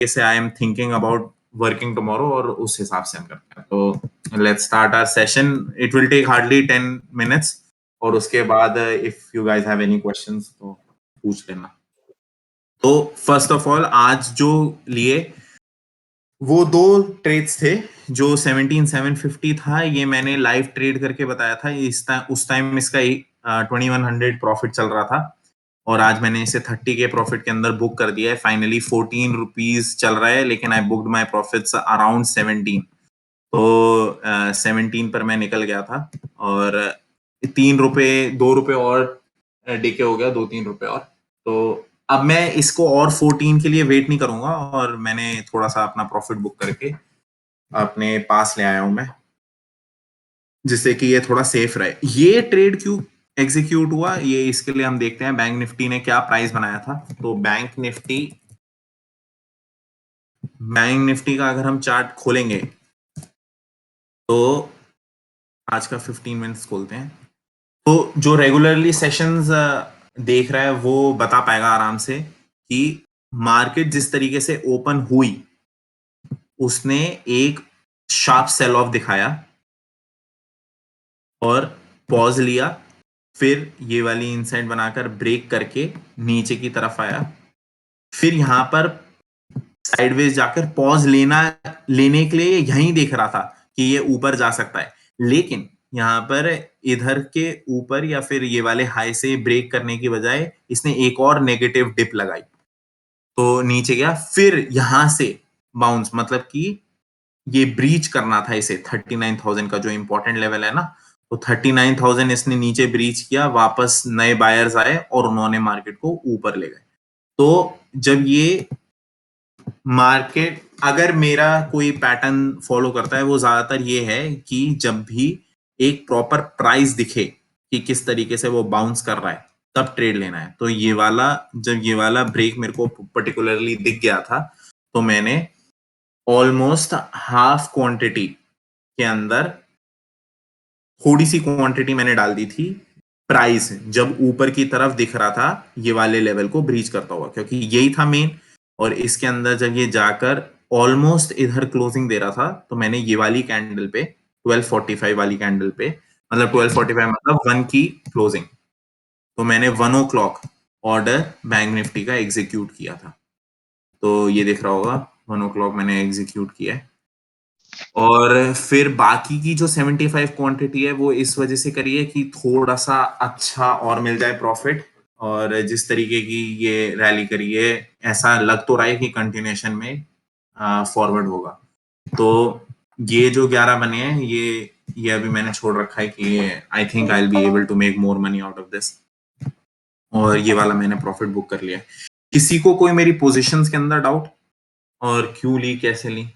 से I am thinking about working tomorrow, और उस हिसाब से हम करते हैं। तो let's start our session. It will take hardly 10 minutes, और उसके बाद if you guys have any questions तो पूछ लेना। तो फर्स्ट ऑफ ऑल आज जो लिए वो दो ट्रेड्स थे। जो 17750 था, ये मैंने लाइव ट्रेड करके बताया था। उस टाइम इसका 2100 प्रॉफिट चल रहा था, और आज मैंने इसे 30 के प्रॉफिट के अंदर बुक कर दिया है। फाइनली 14 रुपीज चल रहा है, लेकिन आई बुक्ड माई प्रॉफिट्स अराउंड 17। तो 17 पर मैं निकल गया था, और 3 रुपए 2 रुपए और डीके हो गया, 2-3 रुपए और। तो अब मैं इसको और 14 के लिए वेट नहीं करूंगा, और मैंने थोड़ा सा अपना प्रॉफिट बुक करके अपने पास ले आया हूं मैं, जिससे कि ये थोड़ा सेफ रहे। ये ट्रेड क्यों एग्जीक्यूट हुआ, ये इसके लिए हम देखते हैं बैंक निफ्टी ने क्या प्राइस बनाया था। तो बैंक निफ्टी का अगर हम चार्ट खोलेंगे, तो आज का 15 मिनट्स खोलते हैं। तो जो रेगुलरली सेशंस देख रहा है वो बता पाएगा आराम से कि मार्केट जिस तरीके से ओपन हुई, उसने एक शार्प सेल ऑफ दिखाया और पॉज लिया, फिर ये वाली इनसाइड बनाकर ब्रेक करके नीचे की तरफ आया, फिर यहां पर साइडवेज जाकर पॉज लेने के लिए यहीं देख रहा था कि ये ऊपर जा सकता है। लेकिन यहां पर इधर के ऊपर या फिर ये वाले हाई से ब्रेक करने की बजाय इसने एक और नेगेटिव डिप लगाई, तो नीचे गया, फिर यहां से बाउंस, मतलब कि ये ब्रीच करना था इसे 39,000 का जो इंपॉर्टेंट लेवल है ना। तो 39,000 इसने नीचे ब्रीच किया, वापस नए बायर्स आए और उन्होंने मार्केट को ऊपर ले गए। तो जब ये मार्केट, अगर मेरा कोई पैटर्न फॉलो करता है, वो ज्यादातर ये है कि जब भी एक प्रॉपर प्राइस दिखे कि किस तरीके से वो बाउंस कर रहा है, तब ट्रेड लेना है। तो ये वाला, जब ये वाला ब्रेक मेरे को पर्टिकुलरली दिख गया था, तो मैंने ऑलमोस्ट हाफ क्वांटिटी के अंदर थोड़ी सी क्वांटिटी मैंने डाल दी थी, प्राइस जब ऊपर की तरफ दिख रहा था ये वाले लेवल को ब्रीच करता हुआ, क्योंकि यही था मेन। और इसके अंदर जब ये जाकर ऑलमोस्ट इधर क्लोजिंग दे रहा था, तो मैंने ये वाली कैंडल पे 1245 वाली कैंडल पे, मतलब 1245 मतलब 1 की क्लोजिंग, तो मैंने 1 o'clock ऑर्डर बैंक निफ्टी का एग्जीक्यूट किया था। तो ये दिख रहा होगा, 1 o'clock मैंने एग्जीक्यूट किया है। और फिर बाकी की जो 75 क्वांटिटी है वो इस वजह से करी है कि थोड़ा सा अच्छा और मिल जाए प्रॉफिट। और जिस तरीके की ये रैली करी है, ऐसा लग तो रहा है कि कंटिन्यूएशन में फॉरवर्ड होगा। तो ये जो 11 बने हैं, ये अभी मैंने छोड़ रखा है कि I think I will be able to make more money out of this, और ये वाला मैंने प्रॉफिट बुक कर लिया है। किसी को कोई मेरी पोजीशंस के अंदर डाउट, और क्यों ली, कैसे ली?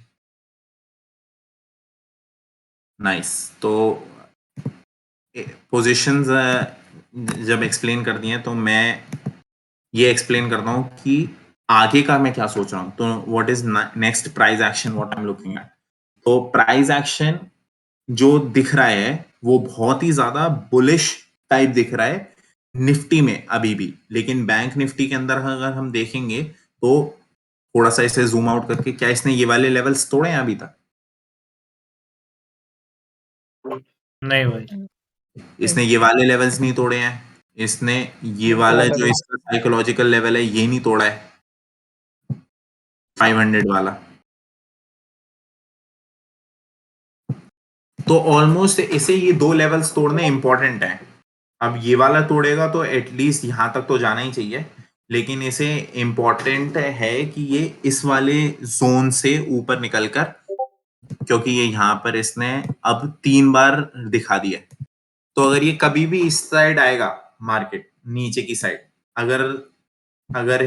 नाइस। तो पोजीशंस जब एक्सप्लेन कर दिए, तो मैं ये एक्सप्लेन करता हूँ कि आगे का मैं क्या सोच रहा हूँ। तो what is next price action, what I am looking at. तो प्राइस एक्शन जो दिख रहा है वो बहुत ही ज्यादा बुलिश टाइप दिख रहा है निफ्टी में अभी भी। लेकिन बैंक निफ्टी के अंदर अगर हम देखेंगे, तो थोड़ा सा इसे जूम आउट करके, क्या इसने ये वाले लेवल्स तोड़े हैं अभी तक? नहीं भाई, इसने ये वाले लेवल्स नहीं तोड़े हैं। इसने ये वाला जो इसका साइकोलॉजिकल लेवल है ये नहीं तोड़ा है, 500 वाला। तो ऑलमोस्ट इसे ये दो लेवल्स तोड़ने इंपॉर्टेंट है। अब ये वाला तोड़ेगा तो एटलीस्ट यहां तक तो जाना ही चाहिए, लेकिन इसे इंपॉर्टेंट है कि ये इस वाले जोन से ऊपर निकलकर, क्योंकि ये यहां पर इसने अब 3 बार दिखा दिया है। तो अगर ये कभी भी इस साइड आएगा, मार्केट नीचे की साइड, अगर अगर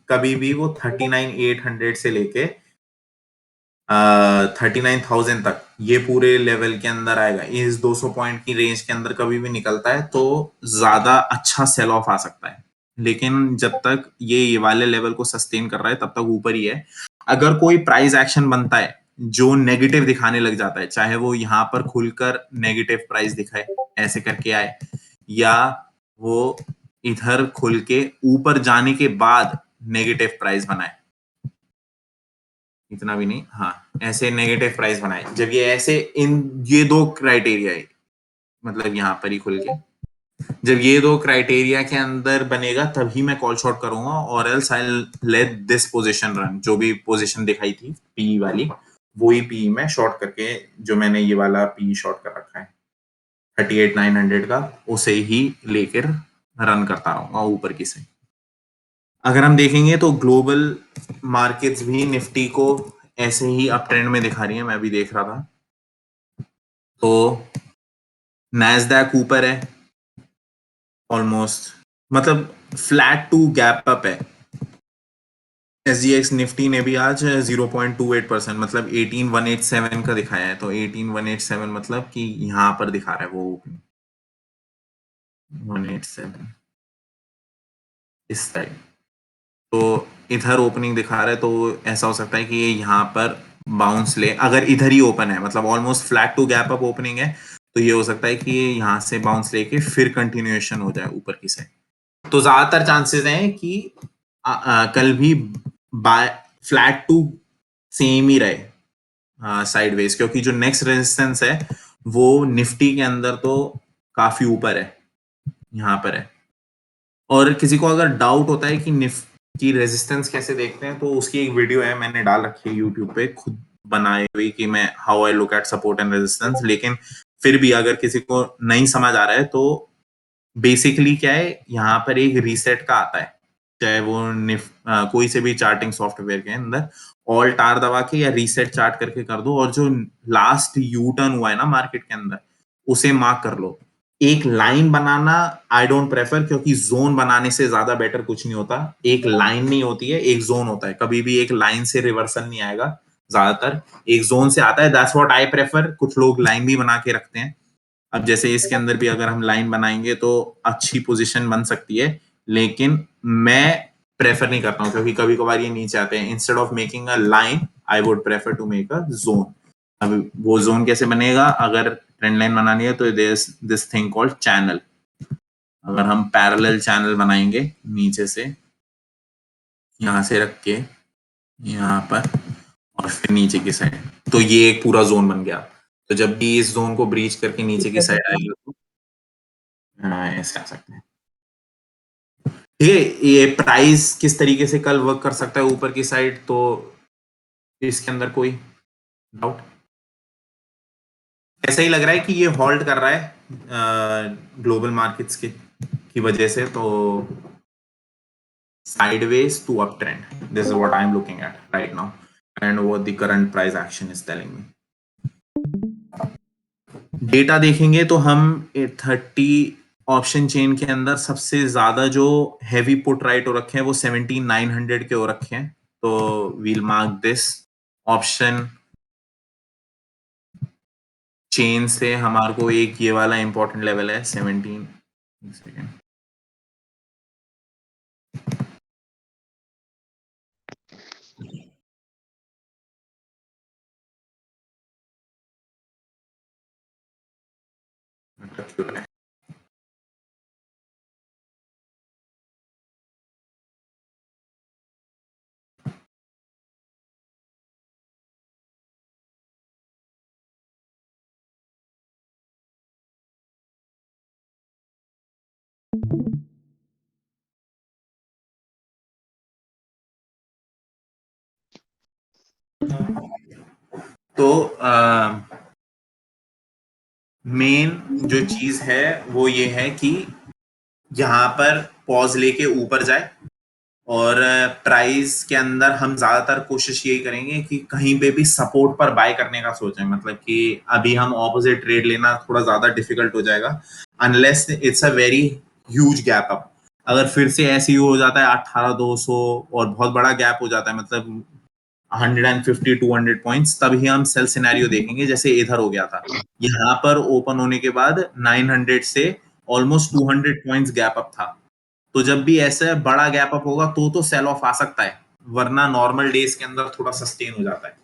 कभी भी वो 39,800 से लेके 39,000 तक ये पूरे लेवल के अंदर आएगा, इस 200 पॉइंट की रेंज के अंदर कभी भी निकलता है, तो ज्यादा अच्छा सेल ऑफ आ सकता है। लेकिन जब तक ये वाले लेवल को सस्टेन कर रहा है, तब तक ऊपर ही है। अगर कोई प्राइस एक्शन बनता है जो नेगेटिव दिखाने लग जाता है, चाहे वो यहाँ पर खुलकर नेगेटिव प्राइस दिखाए, ऐसे करके आए, या वो इधर खुल के ऊपर जाने के बाद नेगेटिव प्राइस बनाए, इतना भी नहीं, हाँ ऐसे नेगेटिव प्राइस बनाए। जब ये ऐसे ये दो क्राइटेरिया है, मतलब यहाँ पर ही खुल के, जब ये दो क्राइटेरिया के अंदर बनेगा तभी मैं कॉल शॉर्ट करूंगा, और else I let this position run. जो भी पोजीशन दिखाई थी पी वाली, वही पी मैं शॉर्ट करके, जो मैंने ये वाला पी शॉर्ट कर रखा है 38,900 का, उसे ही लेकर रन करता रहूंगा ऊपर की से। अगर हम देखेंगे तो ग्लोबल मार्केट्स भी निफ्टी को ऐसे ही अप ट्रेंड में दिखा रही है, मैं भी देख रहा था। तो नैस्डैक ऊपर है ऑलमोस्ट, मतलब फ्लैट टू गैप अप है। एसजीएक्स निफ्टी ने भी आज 0.28%, मतलब 18,187 का दिखाया है। तो 18,187 मतलब कि यहां पर दिखा रहा है वो ओपनिंग 187 इस साइड। तो इधर ओपनिंग दिखा रहा है, तो ऐसा हो सकता है कि ये यहाँ पर बाउंस ले, अगर इधर ही ओपन है, मतलब almost flat to gap up opening है, तो ये हो सकता है कि ये यहाँ से बाउंस लेके फिर कंटिन्यूएशन हो जाए ऊपर की साइड। तो ज्यादातर चांसेस हैं कि कल भी बाय फ्लैट टू सेम ही रहे साइडवेज, क्योंकि जो नेक्स्ट रेजिस्टेंस है वो निफ्टी के अंदर तो काफी ऊपर है, यहाँ पर है। और किसी को अगर डाउट होता है कि निफ्टी की रेजिस्टेंस कैसे देखते हैं, तो उसकी एक वीडियो है, मैंने डाल रखी है यूट्यूब पे, खुद बनाई हुई, कि मैं how I look at support and resistance. लेकिन फिर भी अगर किसी को नहीं समझ आ रहा है, तो बेसिकली क्या है, यहाँ पर एक रीसेट का आता है, चाहे वो कोई से भी चार्टिंग सॉफ्टवेयर के अंदर ऑल्ट आर दबा के या रीसेट चार्ट करके कर दो, और जो लास्ट यू टर्न हुआ है ना मार्केट के अंदर, उसे मार्क कर लो। एक line banana I don't prefer, क्योंकि जोन बनाने से ज्यादा बेटर कुछ नहीं होता। एक लाइन नहीं होती है, एक जोन होता है। कभी भी एक लाइन से रिवर्सल नहीं आएगा, ज्यादातर एक जोन से आता है। That's what I prefer. कुछ लोग लाइन भी बना के रखते हैं। अब जैसे इसके अंदर भी अगर हम लाइन बनाएंगे तो अच्छी पोजीशन बन सकती है, लेकिन मैं प्रेफर नहीं करता हूँ, क्योंकि कभी कभार ये नीचे आते हैं। Instead of making a line, I would prefer to make a zone. अब वो जोन कैसे बनेगा, अगर ट्रेंड लाइन बनानी है तो दिस थिंग कॉल्ड चैनल। अगर हम पैरेलल चैनल बनाएंगे नीचे से, यहाँ से रख के यहाँ पर, और फिर नीचे की साइड, तो ये एक पूरा जोन बन गया। तो जब भी इस जोन को ब्रीच करके नीचे की साइड आएगा, तो ऐसे आ सकते हैं। ठीक है, ये प्राइस किस तरीके से कल वर्क कर सकता है ऊपर की साइड, तो इसके अंदर कोई डाउट? ऐसा ही लग रहा है कि ये हॉल्ट कर रहा है ग्लोबल मार्केट्स की वजह से। तो sideways to uptrend. This is what I'm looking at right now, and what the current price action is telling me. Data देखेंगे तो हम 30 ऑप्शन चेन के अंदर सबसे ज्यादा जो हैवी पुट राइट हो रखे हैं वो 17,900 के हो रखे हैं। तो we'll mark this option chain से हमारे को एक ये वाला इंपॉर्टेंट लेवल है 17 सेकेंड। तो मेन जो चीज है वो ये है कि यहाँ पर पॉज लेके ऊपर जाए, और प्राइस के अंदर हम ज्यादातर कोशिश यही करेंगे कि कहीं पे भी सपोर्ट पर बाय करने का सोचें। मतलब कि अभी हम ऑपोजिट ट्रेड लेना थोड़ा ज्यादा डिफिकल्ट हो जाएगा, unless it's a very huge gap up. अगर फिर से ऐसे ही हो जाता है 18,200 और बहुत बड़ा गैप हो जाता है, मतलब 150 200 पॉइंट्स, तभी हम सेल सिनेरियो देखेंगे, जैसे इधर हो गया था। यहाँ पर ओपन होने के बाद 900 से ऑलमोस्ट 200 पॉइंट्स गैप अप था। तो जब भी ऐसे बड़ा गैप अप होगा तो सेल ऑफ आ सकता है, वरना नॉर्मल डेज के अंदर थोड़ा सस्टेन हो जाता है।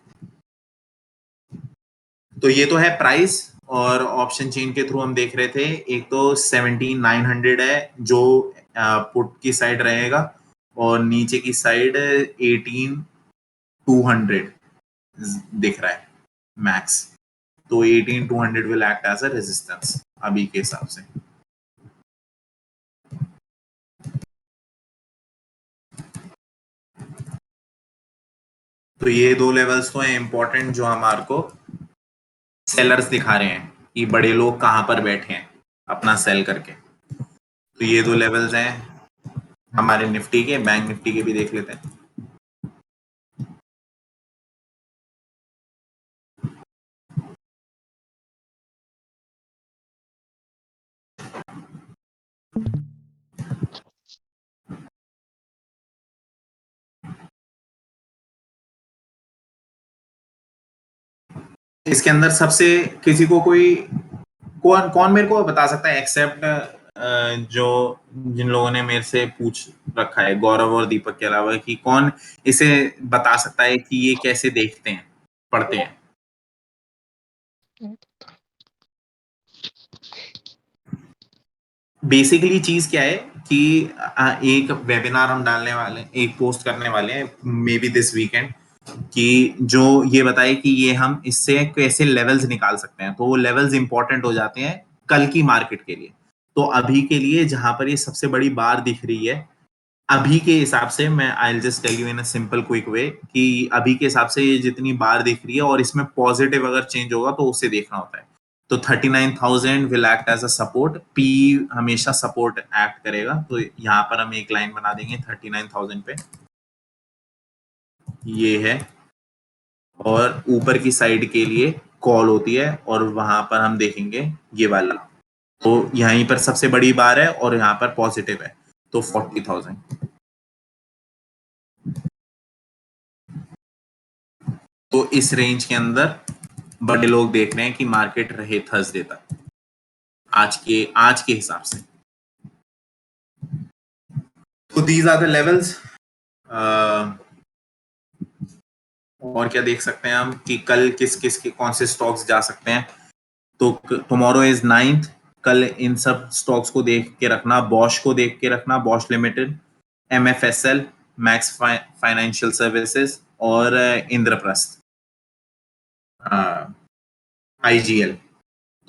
तो ये तो है प्राइस। और ऑप्शन चेन के थ्रू हम देख रहे थे, एक तो 17,900 है जो पुट की साइड रहेगा, और नीचे की साइड 18,200। दिख रहा है मैक्स, तो 18200 will act as a resistance अभी के हिसाब से। तो ये दो लेवल्स तो हैं इंपॉर्टेंट जो हमारे को सेलर्स दिखा रहे हैं कि बड़े लोग कहां पर बैठे हैं अपना सेल करके। तो ये दो लेवल्स हैं हमारे निफ्टी के, बैंक निफ्टी के भी देख लेते हैं। इसके अंदर सबसे किसी को कोई कौन कौन मेरे को बता सकता है एक्सेप्ट जो जिन लोगों ने मेरे से पूछ रखा है, गौरव और दीपक के अलावा, कि कौन इसे बता सकता है कि ये कैसे देखते हैं, पढ़ते हैं? बेसिकली चीज क्या है कि एक वेबिनार हम डालने वाले हैं, एक पोस्ट करने वाले हैं मे बी दिस वीकेंड, कि जो ये बताए कि ये हम इससे कैसे लेवल्स निकाल सकते हैं। तो वो लेवल्स इंपॉर्टेंट हो जाते हैं कल की मार्केट के लिए। तो अभी के लिए जहां पर ये सबसे बड़ी बार दिख रही है, अभी के हिसाब से मैं I will just tell you in a simple quick way कि अभी के हिसाब से ये जितनी बार दिख रही है और इसमें पॉजिटिव अगर चेंज होगा तो उसे देखना होता है। तो 39,000 will act as a support, पी हमेशा सपोर्ट एक्ट करेगा। तो यहाँ पर हम एक लाइन बना देंगे 39,000 पे, ये है, और ऊपर की साइड के लिए कॉल होती है और वहां पर हम देखेंगे ये वाला। तो यहीं पर सबसे बड़ी बार है और यहाँ पर पॉजिटिव है, तो 40,000। तो इस रेंज के अंदर बड़े लोग देख रहे हैं कि मार्केट रहे थर्सडे तक आज के हिसाब से। तो दीज आर द लेवल्स। और क्या देख सकते हैं हम कि कल किस किस के कौन से स्टॉक्स जा सकते हैं। तो टुमारो इज 9th, कल इन सब स्टॉक्स को देख के रखना, बॉश को देख के रखना, Bosch limited, MFSL, max financial services और इंद्रप्रस्थ, IGL।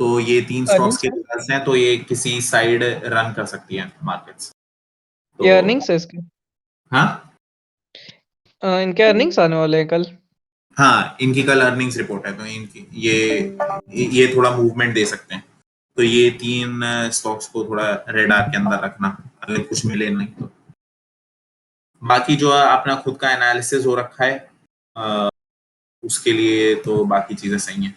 तो ये तीन स्टॉक्स के रिजल्ट्स हैं, तो ये किसी साइड रन कर सकती है मार्केट्स। ये तो अर्निंग्स है इसके? हाँ इनके अर्निंग्स आने वाले हैं कल? हाँ, इनकी कल अर्निंग्स रिपोर्ट है, तो इनकी ये थोड़ा मूवमेंट दे सकते हैं। तो ये तीन स्टॉक्स को थोड़ा रेडार के अंदर रखना, अगर कुछ मिले नहीं तो। बाकी जो अपना खुद का एनालिसिस हो रखा है उसके लिए तो बाकी चीजें सही हैं।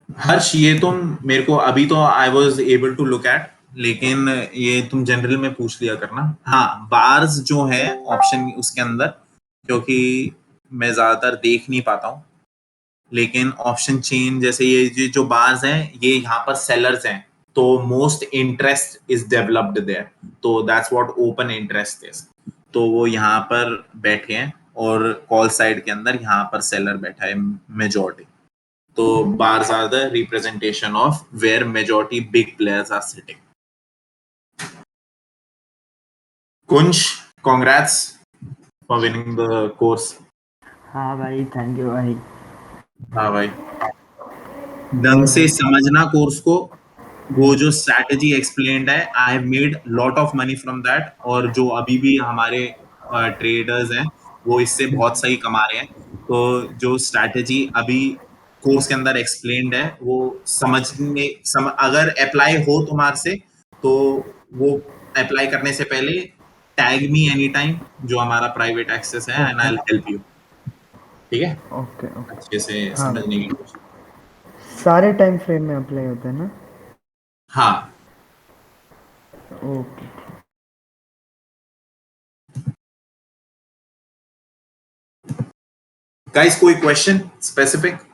हर्ष, ये तुम मेरे को अभी तो I was able to look at, लेकिन ये तुम जनरल में पूछ लिया करना। हाँ, बार्स जो है ऑप्शन उसके अंदर, क्योंकि मैं ज्यादातर देख नहीं पाता हूँ, लेकिन ऑप्शन चेन जैसे ये जो बार्स हैं ये यहाँ पर सेलर्स हैं, तो most interest is developed there, तो that's what open interest is. तो वो यहाँ पर बैठे हैं और कॉल साइड के अंदर यहाँ पर सेलर बैठा है मेजॉरिटी। तो bars are the representation of where majority big players are sitting. Kunsh, congrats for winning the course. हाँ भाई, थैंक यू भाई। हाँ भाई, ढंग से समझना कोर्स को। वो जो स्ट्रैटेजी एक्सप्लेन्ड है, I have made lot of money from that, और जो अभी भी हमारे ट्रेडर्स हैं वो इससे बहुत सही कमा रहे हैं। तो जो स्ट्रैटेजी अभी कोर्स के अंदर एक्सप्लेन्ड है वो अगर अप्लाई हो तुम्हारे से, तो वो अप्लाई करने से पहले टैग मी एनी टाइम, जो हमारा प्राइवेट एक्सेस है, and I will help you. ठीक है, ओके ओके। अच्छे से हाँ, समझने की कोशिश। सारे टाइम फ्रेम में अप्लाई होता है ना? हाँ, ओके। गाइस कोई क्वेश्चन स्पेसिफिक?